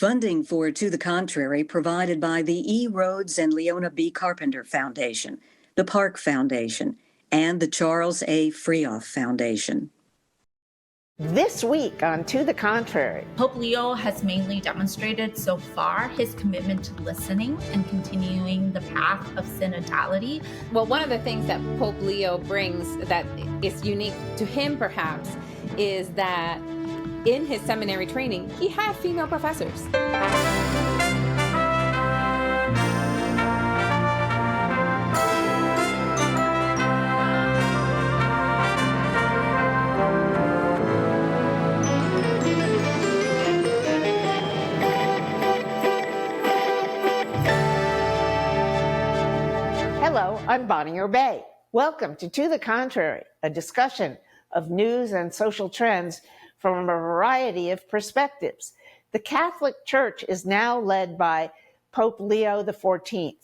Funding for To the Contrary provided by the E. Rhodes and Leona B. Carpenter Foundation, the Park Foundation, and the Charles A. Freoff Foundation. This week on To the Contrary, Pope Leo has mainly demonstrated so far his commitment to listening and continuing the path of synodality. Well, one of the things that Pope Leo brings that is unique to him, perhaps, is that in his seminary training, he had female professors. Hello, I'm Bonnie Urbay. Welcome to the Contrary, a discussion of news and social trends from a variety of perspectives. The Catholic Church is now led by Pope Leo XIV.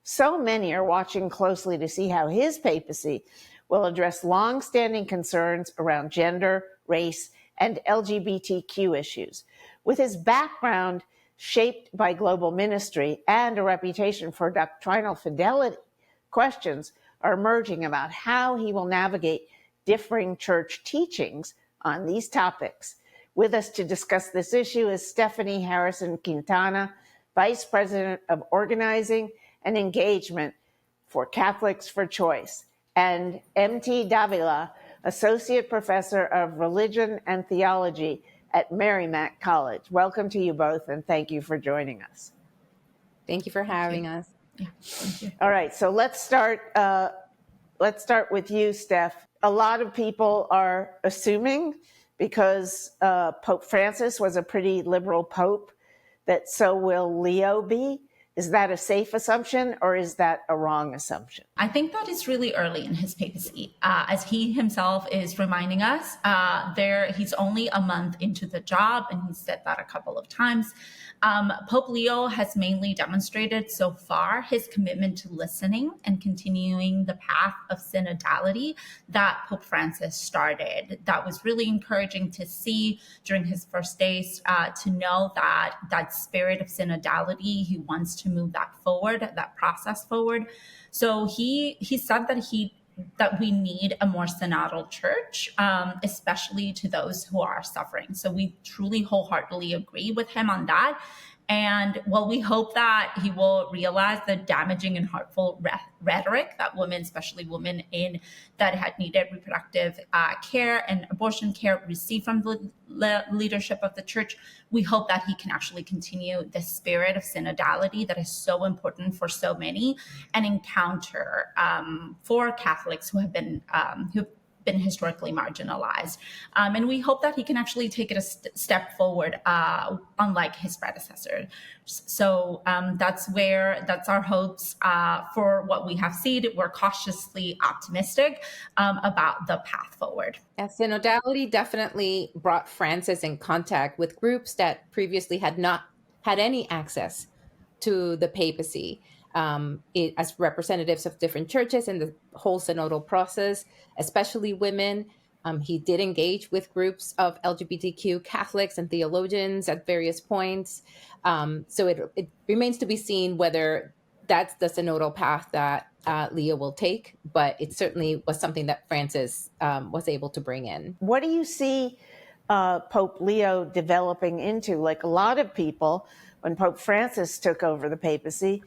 So many are watching closely to see how his papacy will address long-standing concerns around gender, race, and LGBTQ issues. With his background shaped by global ministry and a reputation for doctrinal fidelity, questions are emerging about how he will navigate differing church teachings on these topics. With us to discuss this issue is Stephanie Harrison-Quintana, Vice President of Organizing and Engagement for Catholics for Choice, and M.T. Davila, Associate Professor of Religion and Theology at Merrimack College. Welcome to you both, and thank you for joining us. Thank you for having us. Yeah, thank you. All right, so let's start with you, Steph. A lot of people are assuming, because Pope Francis was a pretty liberal pope, that so will Leo be. Is that a safe assumption, or is that a wrong assumption? I think that is really early in his papacy. As he himself is reminding us, he's only a month into the job, and he said that a couple of times. Pope Leo has mainly demonstrated so far his commitment to listening and continuing the path of synodality that Pope Francis started. That was really encouraging to see during his first days, to know that spirit of synodality, he wants to move that forward, that process forward. So he said that we need a more cenotal church, especially to those who are suffering. So we truly wholeheartedly agree with him on that. And we hope that he will realize the damaging and hurtful rhetoric that women, especially women that had needed reproductive care and abortion care, receive from the leadership of the church. We hope that he can actually continue the spirit of synodality that is so important for so many, and encounter for Catholics who have been historically marginalized. And we hope that he can actually take it a step forward, unlike his predecessor. So that's our hopes for what we have seen. We're cautiously optimistic about the path forward. Yeah, synodality definitely brought Francis in contact with groups that previously had not had any access to the papacy. As representatives of different churches in the whole cenotal process, especially women. He did engage with groups of LGBTQ Catholics and theologians at various points. So it remains to be seen whether that's the cenotal path that Leo will take, but it certainly was something that Francis was able to bring in. What do you see Pope Leo developing into? Like a lot of people, when Pope Francis took over the papacy,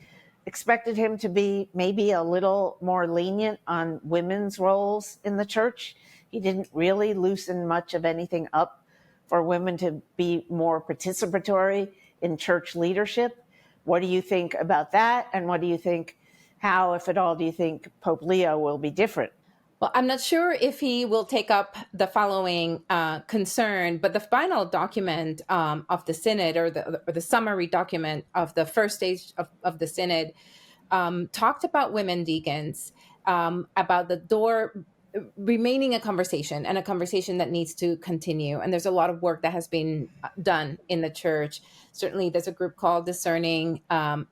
expected him to be maybe a little more lenient on women's roles in the church. He didn't really loosen much of anything up for women to be more participatory in church leadership. What do you think about that? And what do you think, how, if at all, do you think Pope Leo will be different? Well, I'm not sure if he will take up the following concern, but the final document of the synod, or the summary document of the first stage of the synod, talked about women deacons, about the door remaining a conversation, and a conversation that needs to continue. And there's a lot of work that has been done in the church. Certainly there's a group called Discerning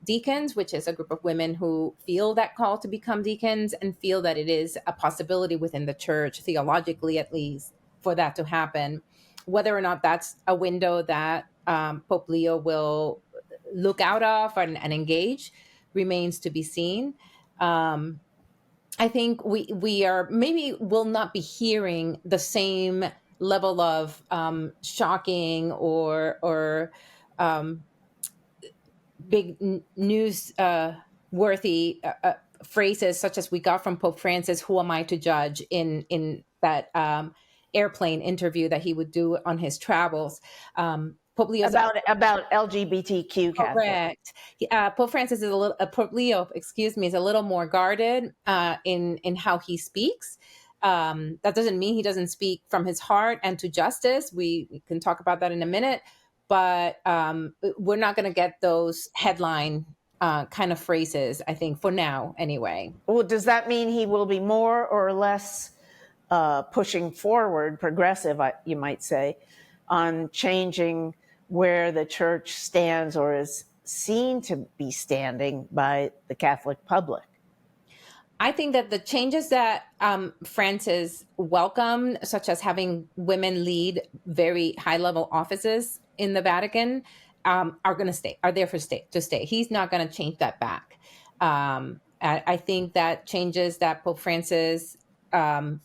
Deacons, which is a group of women who feel that call to become deacons and feel that it is a possibility within the church, theologically at least, for that to happen. Whether or not that's a window that Pope Leo will look out of and engage remains to be seen. I think we are maybe will not be hearing the same level of shocking or big news worthy phrases such as we got from Pope Francis, "Who am I to judge?" in that airplane interview that he would do on his travels. Pope Leo's About LGBTQ Catholics. correct. Pope Francis is a little. Pope Leo, excuse me, is a little more guarded in how he speaks. That doesn't mean he doesn't speak from his heart and to justice. We can talk about that in a minute, but we're not going to get those headline kind of phrases, I think, for now, anyway. Well, does that mean he will be more or less pushing forward, progressive, you might say, on changing where the church stands or is seen to be standing by the Catholic public? I think that the changes that Francis welcomed, such as having women lead very high-level offices in the Vatican, are going to stay, are there to stay. He's not going to change that back. I think that changes that Pope Francis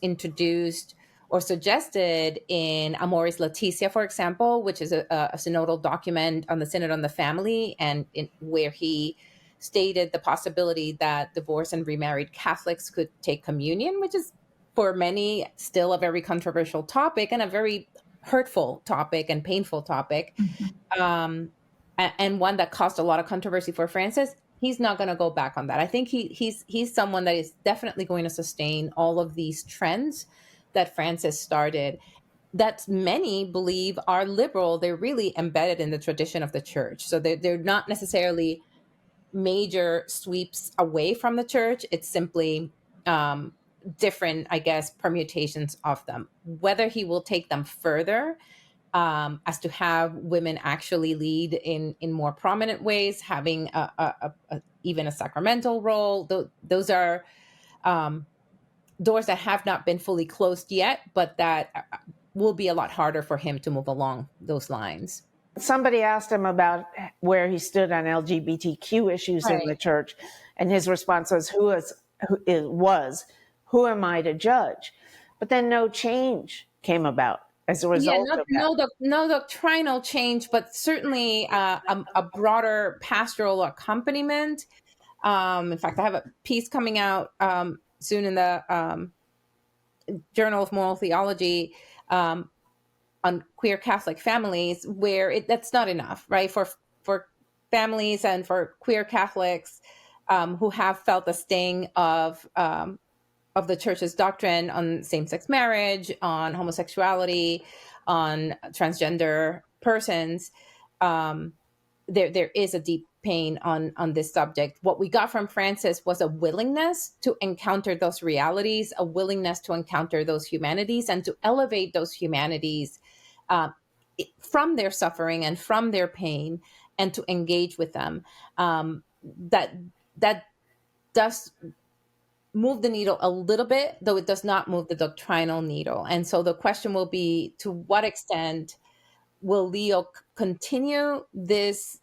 introduced or suggested in Amoris Laetitia, for example, which is a cenotal document on the Synod on the Family, and where he stated the possibility that divorced and remarried Catholics could take communion, which is for many still a very controversial topic and a very hurtful topic and painful topic, and one that caused a lot of controversy for Francis. He's not going to go back on that. I think he's someone that is definitely going to sustain all of these trends that Francis started, that many believe are liberal. They're really embedded in the tradition of the church. So they're not necessarily major sweeps away from the church. It's simply different, I guess, permutations of them. Whether he will take them further as to have women actually lead in more prominent ways, having even a sacramental role, those are doors that have not been fully closed yet, but that will be a lot harder for him to move along those lines. Somebody asked him about where he stood on LGBTQ issues in the church, and his response was, who am I to judge? But then no change came about as a result of that. No doctrinal change, but certainly a broader pastoral accompaniment. In fact, I have a piece coming out soon in the Journal of Moral Theology on queer Catholic families, where that's not enough, right? For families and for queer Catholics who have felt the sting of the church's doctrine on same-sex marriage, on homosexuality, on transgender persons, there is a deep pain on this subject. What we got from Francis was a willingness to encounter those realities, a willingness to encounter those humanities, and to elevate those humanities from their suffering and from their pain, and to engage with them. That does move the needle a little bit, though it does not move the doctrinal needle. And so the question will be, to what extent will Leo continue this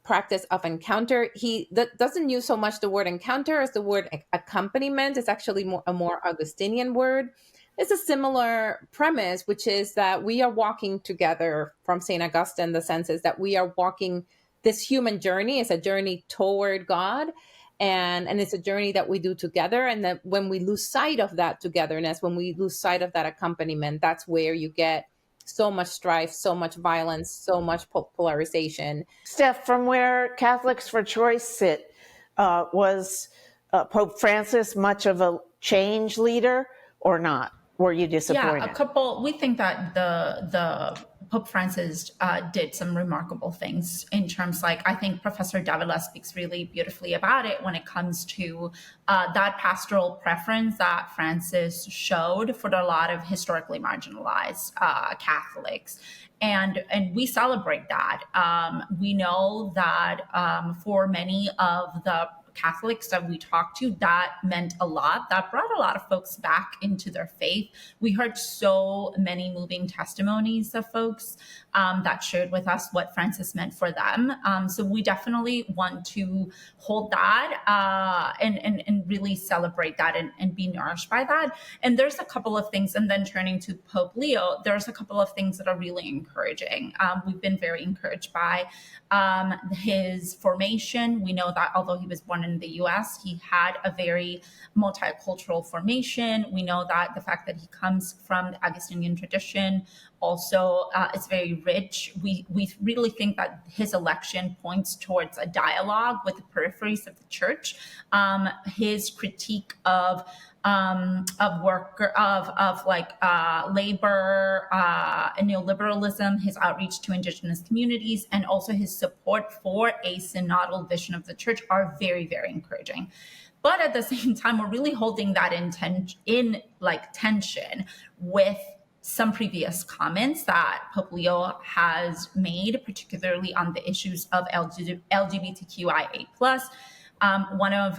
practice of encounter? He doesn't use so much the word encounter as the word accompaniment. It's actually a more Augustinian word. It's a similar premise, which is that we are walking together from St. Augustine. The sense is that we are walking this human journey. It's a journey toward God. And it's a journey that we do together. And that when we lose sight of that togetherness, when we lose sight of that accompaniment, that's where you get so much strife, so much violence, so much polarization. Steph, from where Catholics for Choice sit, was Pope Francis much of a change leader or not? Were you disappointed? Yeah, we think that the Pope Francis did some remarkable things in terms, I think Professor Davila speaks really beautifully about it when it comes to that pastoral preference that Francis showed for a lot of historically marginalized Catholics. And we celebrate that. We know that for many of the Catholics that we talked to, that meant a lot. That brought a lot of folks back into their faith. We heard so many moving testimonies of folks that shared with us what Francis meant for them. So we definitely want to hold that and really celebrate that and be nourished by that. And there's a couple of things, and then turning to Pope Leo, there's a couple of things that are really encouraging. We've been very encouraged by his formation. We know that although he was born in the US, he had a very multicultural formation. We know that the fact that he comes from the Augustinian tradition also is very rich. We really think that his election points towards a dialogue with the peripheries of the church. His critique of labor and neoliberalism, his outreach to indigenous communities, and also his support for a cenotal vision of the church are very, very encouraging. But at the same time, we're really holding that in tension with some previous comments that Pope Leo has made, particularly on the issues of LGBTQIA+. One of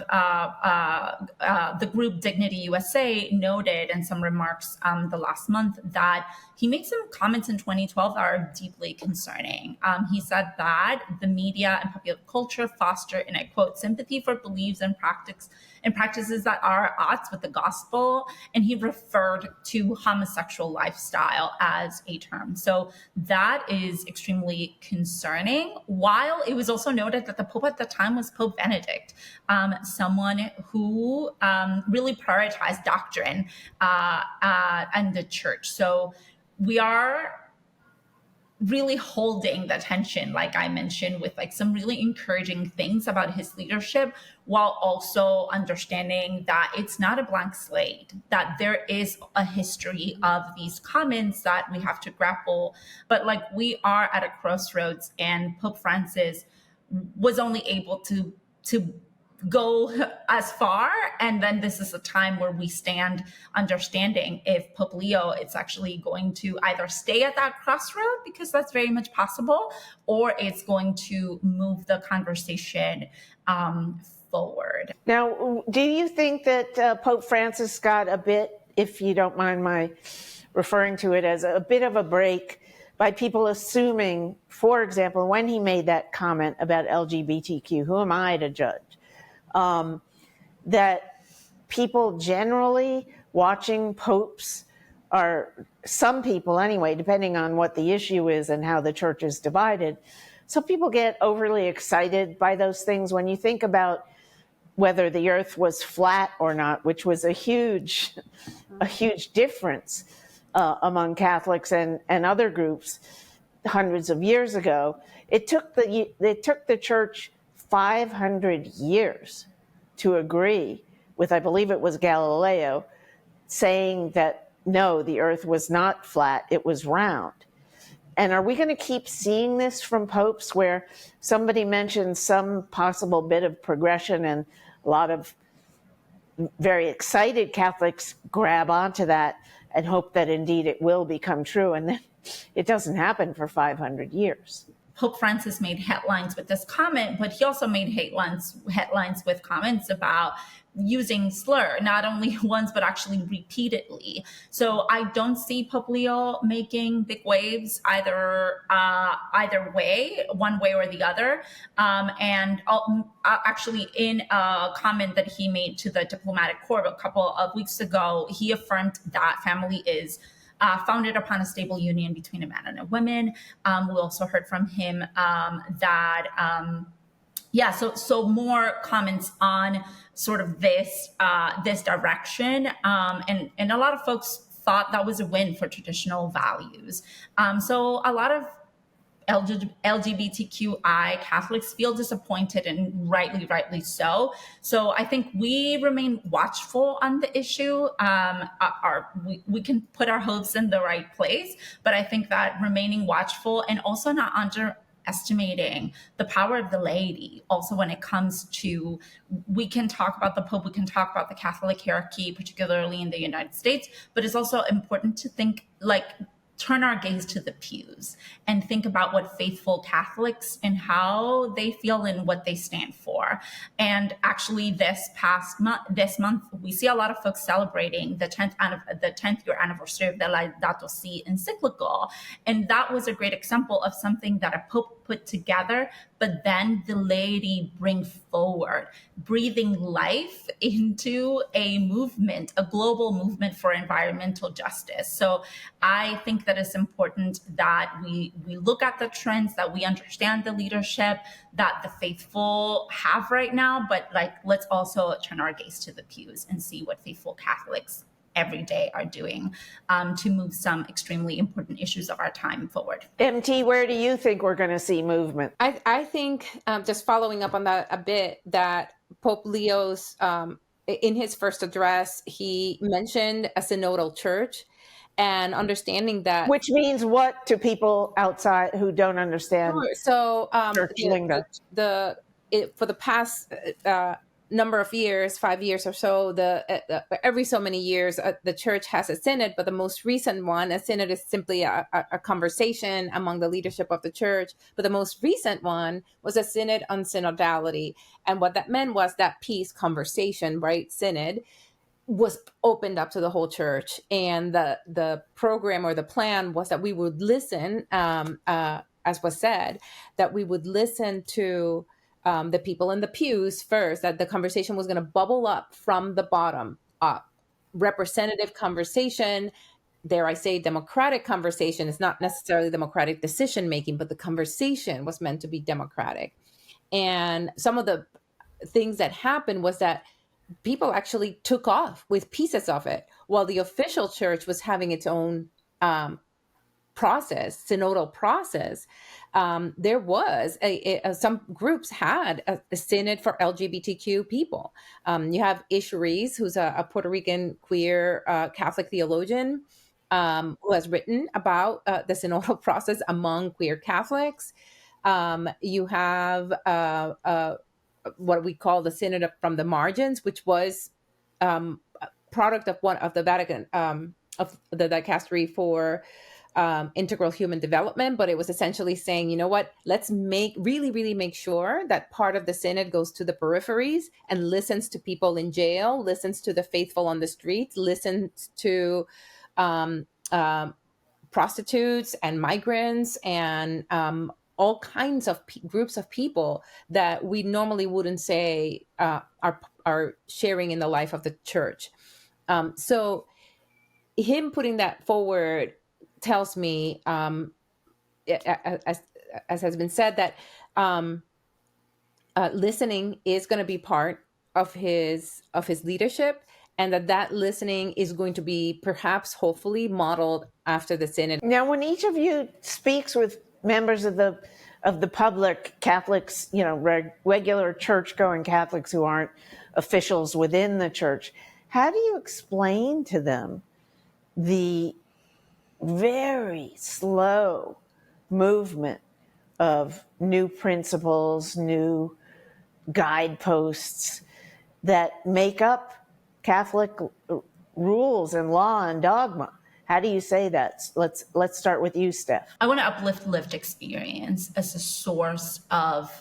the group Dignity USA noted in some remarks the last month that he made some comments in 2012 that are deeply concerning. He said that the media and popular culture foster, and I quote, sympathy for beliefs and practices that are at odds with the gospel. And he referred to homosexual lifestyle as a term. So that is extremely concerning. While it was also noted that the Pope at the time was Pope Benedict, someone who really prioritized doctrine and the church. So we are really holding the tension, like I mentioned, with like some really encouraging things about his leadership, while also understanding that it's not a blank slate, that there is a history of these comments that we have to grapple. But like we are at a crossroads, and Pope Francis was only able to go as far, and then this is a time where we stand understanding if Pope Leo is actually going to either stay at that crossroad, because that's very much possible, or it's going to move the conversation forward. Now, do you think that Pope Francis got a bit, if you don't mind my referring to it as a bit of a break by people assuming, for example, when he made that comment about LGBTQ, who am I to judge? That people generally watching popes are, some people anyway, depending on what the issue is and how the church is divided, some people get overly excited by those things. When you think about whether the earth was flat or not, which was a huge difference among Catholics and other groups hundreds of years ago, it took the church 500 years to agree with, I believe it was Galileo, saying that no, the earth was not flat, it was round. And are we going to keep seeing this from popes, where somebody mentions some possible bit of progression and a lot of very excited Catholics grab onto that and hope that indeed it will become true, and then it doesn't happen for 500 years? Pope Francis made headlines with this comment, but he also made headlines with comments about using slur, not only once, but actually repeatedly. So I don't see Pope Leo making big waves either way, one way or the other. And actually, in a comment that he made to the diplomatic corps a couple of weeks ago, he affirmed that family is founded upon a stable union between a man and a woman. We also heard from him so more comments on sort of this direction. And a lot of folks thought that was a win for traditional values. So a lot of LGBTQI Catholics feel disappointed, and rightly so. So I think we remain watchful on the issue. We can put our hopes in the right place, but I think that remaining watchful and also not underestimating the power of the laity. Also, when it comes to, we can talk about the Pope, we can talk about the Catholic hierarchy, particularly in the United States, but it's also important to think turn our gaze to the pews and think about what faithful Catholics and how they feel and what they stand for. And actually this month, we see a lot of folks celebrating the 10th year anniversary of the Laudato Si encyclical. And that was a great example of something that a pope put together, but then the laity bring forward, breathing life into a movement, a global movement for environmental justice. So I think that it's important that we look at the trends, that we understand the leadership that the faithful have right now, but let's also turn our gaze to the pews and see what faithful Catholics every day are doing to move some extremely important issues of our time forward. MT, where do you think we're going to see movement? I think, just following up on that a bit, that Pope Leo's, in his first address, he mentioned a cenotal church, and understanding that. Which means what to people outside who don't understand? Sure. So church lingo. For the past number of years, 5 years or so, every so many years, the church has a synod, but the most recent one, a synod is simply a conversation among the leadership of the church. But the most recent one was a synod on synodality. And what that meant was that peace conversation, right? Synod was opened up to the whole church. And the program or the plan was that we would listen, as was said, that we would listen to the people in the pews first, that the conversation was going to bubble up from the bottom up. Representative conversation, dare I say democratic conversation. It's not necessarily democratic decision making, but the conversation was meant to be democratic. And some of the things that happened was that people actually took off with pieces of it, while the official church was having its own process, cenotal process. There was some groups had a synod for LGBTQ people. You have Ish Reese, who's a Puerto Rican queer Catholic theologian, who has written about the synodal process among queer Catholics. You have what we call the Synod from the Margins, which was product of one of the Vatican, of the dicastery for integral human development, but it was essentially saying, you know what, let's really make sure that part of the synod goes to the peripheries and listens to people in jail, listens to the faithful on the streets, listens to prostitutes and migrants and all kinds of groups of people that we normally wouldn't say are sharing in the life of the church. So him putting that forward tells me, as has been said, that listening is going to be part of his leadership, and that listening is going to be perhaps, hopefully, modeled after the synod. Now, when each of you speaks with members of the public, Catholics, regular church-going Catholics who aren't officials within the church, how do you explain to them the very slow movement of new principles, new guideposts that make up Catholic rules and law and dogma? How do you say that? Let's start with you, Steph. I want to uplift lived experience as a source of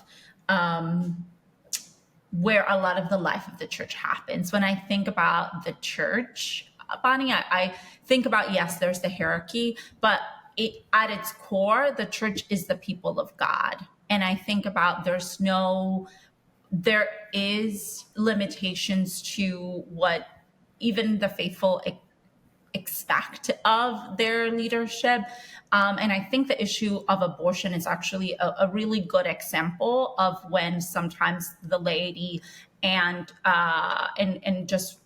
where a lot of the life of the church happens. When I think about the church, Bonnie, I think about, yes, there's the hierarchy, but at its core, the church is the people of God. And I think about there is limitations to what even the faithful expect of their leadership. And I think the issue of abortion is actually a really good example of when sometimes the laity and just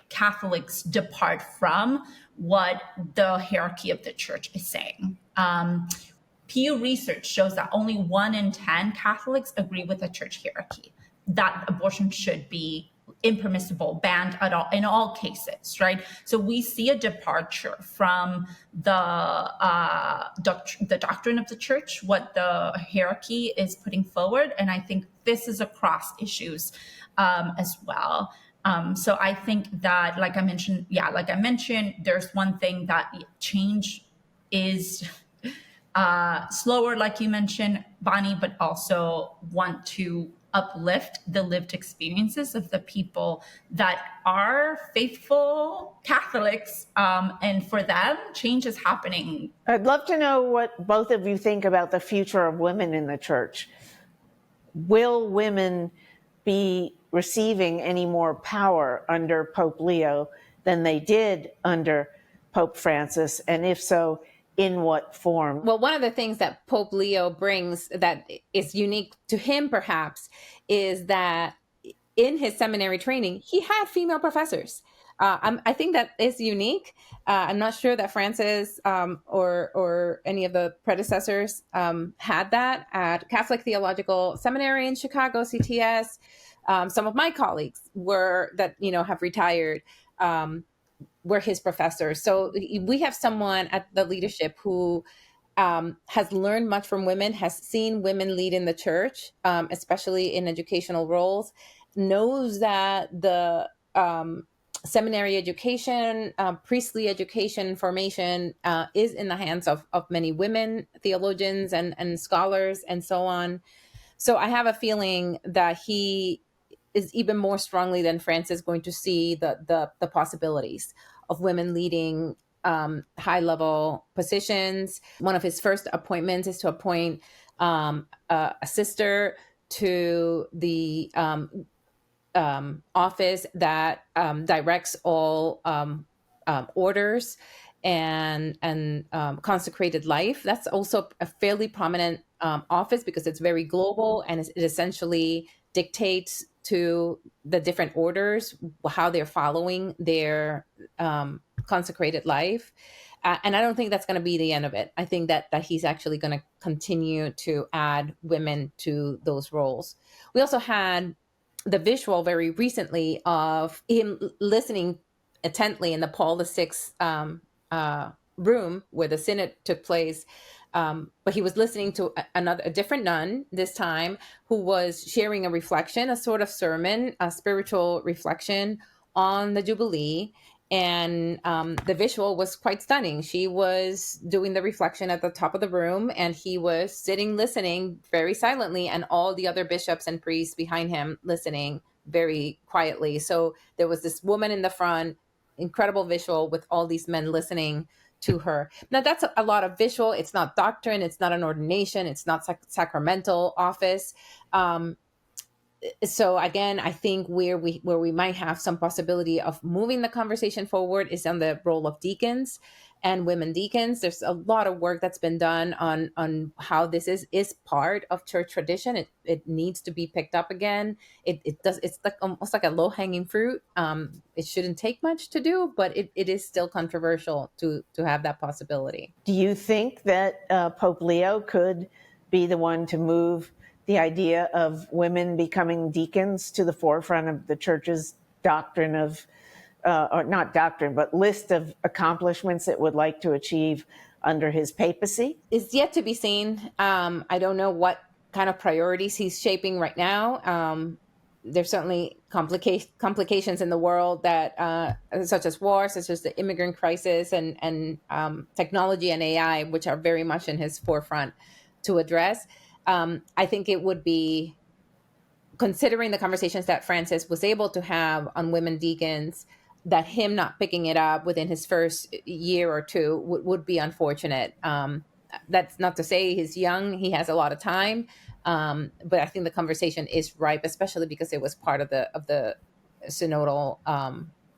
Catholics depart from what the hierarchy of the church is saying. Pew research shows that only 1 in 10 Catholics agree with the church hierarchy, that abortion should be impermissible, banned at all, in all cases, right? So we see a departure from the doctrine of the church, what the hierarchy is putting forward. And I think this is across issues as well. So I think that, like I mentioned, there's one thing that change is slower, like you mentioned, Bonnie, but also want to uplift the lived experiences of the people that are faithful Catholics. And for them, change is happening. I'd love to know what both of you think about the future of women in the church. Will women be receiving any more power under Pope Leo than they did under Pope Francis? And if so, in what form? Well, one of the things that Pope Leo brings that is unique to him, perhaps, is that in his seminary training, he had female professors. I think that is unique. I'm not sure that Francis or any of the predecessors had that at Catholic Theological Seminary in Chicago, CTS. Some of my colleagues have retired, were his professors. So we have someone at the leadership who has learned much from women, has seen women lead in the church, especially in educational roles, knows that the seminary education, priestly education, formation is in the hands of many women, theologians and scholars and so on. So I have a feeling that he is even more strongly than Francis going to see the possibilities of women leading high-level positions. One of his first appointments is to appoint a sister to the office that directs all orders and consecrated life. That's also a fairly prominent office because it's very global, and it essentially dictates to the different orders how they're following their consecrated life. And I don't think that's going to be the end of it. I think that he's actually going to continue to add women to those roles. We also had the visual very recently of him listening intently in the Paul VI room where the synod took place. But he was listening to a different nun this time who was sharing a reflection, a sort of sermon, a spiritual reflection on the Jubilee. And the visual was quite stunning. She was doing the reflection at the top of the room, and he was sitting listening very silently, and all the other bishops and priests behind him listening very quietly. So there was this woman in the front, incredible visual with all these men listening to her. Now that's a lot of visual. It's not doctrine. It's not an ordination. It's not sacramental office. So again, I think where we might have some possibility of moving the conversation forward is on the role of deacons and women deacons. There's a lot of work that's been done on how this is part of church tradition. It needs to be picked up again. It's like almost like a low hanging fruit. It shouldn't take much to do, but it is still controversial to have that possibility. Do you think that Pope Leo could be the one to move the idea of women becoming deacons to the forefront of the church's doctrine of, or not doctrine, but list of accomplishments it would like to achieve under his papacy? It's yet to be seen. I don't know what kind of priorities he's shaping right now. There's certainly complications in the world that, such as war, such as the immigrant crisis and technology and AI, which are very much in his forefront to address. I think it would be, considering the conversations that Francis was able to have on women deacons, that him not picking it up within his first year or two would be unfortunate. That's not to say he's young, he has a lot of time, but I think the conversation is ripe, especially because it was part of the cenotal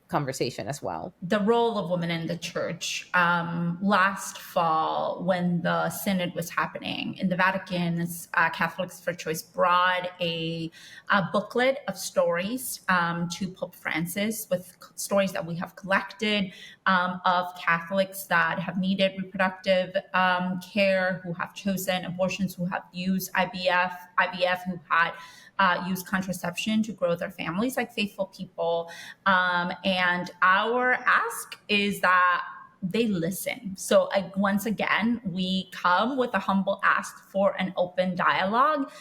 conversation as well. The role of women in the church. Last fall, when the synod was happening in the Vatican, Catholics for Choice brought a booklet of stories to Pope Francis with stories that we have collected of Catholics that have needed reproductive care, who have chosen abortions, who have used IVF, who had use contraception to grow their families like faithful people. And our ask is that they listen. So once again, we come with a humble ask for an open dialogue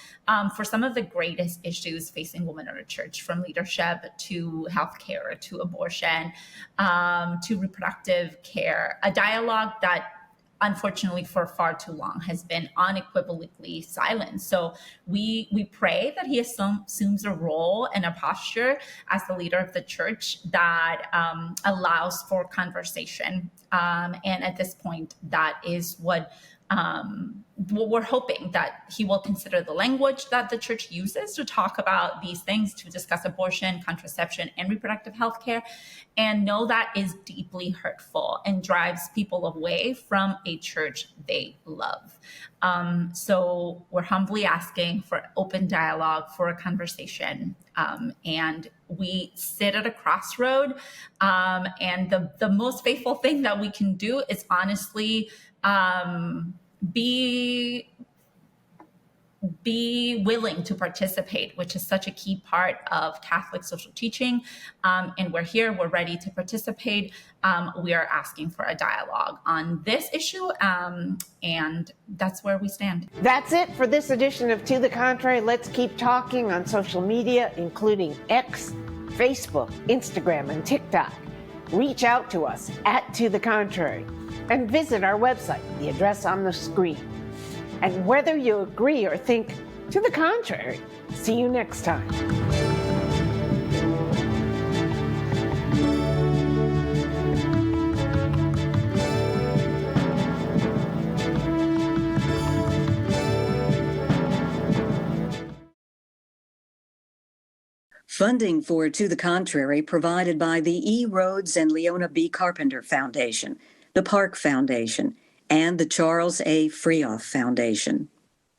for some of the greatest issues facing women in the church, from leadership to healthcare, to abortion, to reproductive care, a dialogue that unfortunately for far too long has been unequivocally silent. So we pray that he assumes a role and a posture as the leader of the church that allows for conversation. And at this point, that is what we're hoping, that he will consider the language that the church uses to talk about these things, to discuss abortion, contraception, and reproductive health care, and know that is deeply hurtful and drives people away from a church they love. So we're humbly asking for open dialogue, for a conversation, and we sit at a crossroad. And the most faithful thing that we can do is honestly be willing to participate, which is such a key part of Catholic social teaching. And we're here, we're ready to participate. We are asking for a dialogue on this issue, and that's where we stand. That's it for this edition of To the Contrary. Let's keep talking on social media, including X, Facebook, Instagram, and TikTok. Reach out to us at To the Contrary and visit our website, the address on the screen. And whether you agree or think to the contrary, see you next time. Funding for To the Contrary provided by the E. Rhodes and Leona B. Carpenter Foundation, the Park Foundation, and the Charles A. Freoff Foundation.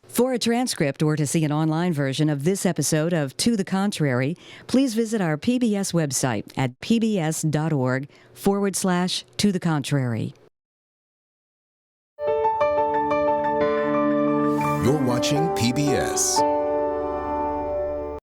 For a transcript or to see an online version of this episode of To the Contrary, please visit our PBS website at pbs.org/To the Contrary. You're watching PBS.